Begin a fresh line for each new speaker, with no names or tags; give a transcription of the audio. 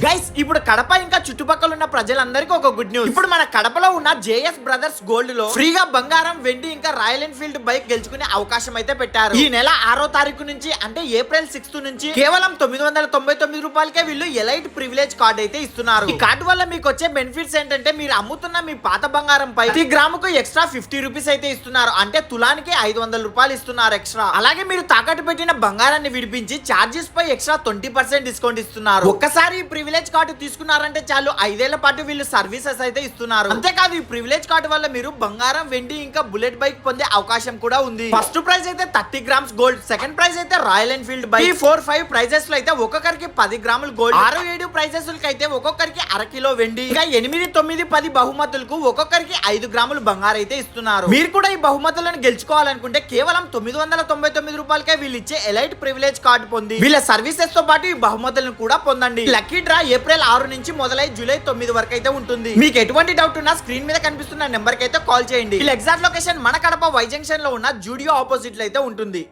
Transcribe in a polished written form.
Guys ఇప్పుడు కడప ఇంకా చుట్టుపక్కల ఉన్న ప్రజలందరికీ ఒక గుడ్ న్యూస్. ఇప్పుడు మన కడపలో ఉన్న జేఎస్ బ్రదర్స్ గోల్డ్ లో ఫ్రీగా బంగారం, వెండి ఇంకా రాయల్ ఎన్ఫీల్డ్ బైక్ గెలుచుకునే అవకాశం అయితే పెట్టారు. ఈ నెల 6వ తారీఖు నుంచి అంటే ఏప్రిల్ 6 నుంచి కేవలం 999 రూపాయలకే వీళ్ళు ఎలైట్ ప్రివిలేజ్ కార్డ్ అయితే ఇస్తున్నారు. ఈ కార్డు వల్ల మీకు వచ్చే బెనిఫిట్స్ ఏంటంటే మీరు అమ్ముతున్న మీ పాత బంగారం పై ప్రతి గ్రాముకు ఎక్స్ట్రా 50 రూపీస్ అయితే ఇస్తున్నారు. అంటే తులానికి 500 రూపాయలు ఇస్తున్నారు ఎక్స్ట్రా. అలాగే మీరు తాకట్టు పెట్టిన బంగారాన్ని విడిపించి చార్జెస్ పై ఎక్స్ట్రా 20% డిస్కౌంట్ ఇస్తున్నారు. ఒక్కసారి ప్రివిలేజ్ కార్డు తీసుకున్నారంటే చాలు 5 ఏళ్ల పాటు వీళ్ళు సర్వీసెస్ అయితే ఇస్తున్నారు. అంతేకాదు ఈ ప్రివిలేజ్ కార్డు వల్ల మీరు బంగారం, వెండి ఇంకా బుల్లెట్ బైక్ పొందే అవకాశం కూడా ఉంది. ఫస్ట్ ప్రైజ్ అయితే 30 గ్రామ్స్ గోల్డ్, సెకండ్ ప్రైజ్ అయితే రాయల్ ఎన్ఫీల్డ్ బైక్. 4-5 ప్రైజెస్ లో అయితే ఒక్కొక్కరికి 10 గ్రాములు గోల్డ్, 6-7 ప్రైజెస్ అయితే ఒక్కొక్కరికి 1/2 కిలో వెండి, ఇంకా 8-9-10 బహుమతులకు ఒక్కొక్కరికి 5 గ్రాములు బంగారు అయితే ఇస్తున్నారు. మీరు కూడా ఈ బహుమతులను గెలుచుకోవాలనుకుంటే కేవలం 999 రూపాయలకే వీళ్ళు ఇచ్చే ఎలైట్ ప్రివిలేజ్ కార్డు పొంది వీళ్ళ సర్వీసెస్ తో పాటు ఈ బహుమతులను కూడా పొందండి. లక్కీ డ్రా ఏప్రిల్ 6 నుంచి మొదలై జూలై 9 వరకు అయితే ఉంటుంది. మీకు ఎటువంటి డౌట్ ఉన్నా స్క్రీన్ మీద కనిపిస్తున్న నెంబర్ కి అయితే కాల్ చేయండి. వీళ్ళ ఎగ్జాక్ట్ లొకేషన్ మన కడప వై జంక్షన్ లో ఉన్న జూడియో ఆపోజిట్ లో అయితే ఉంటుంది.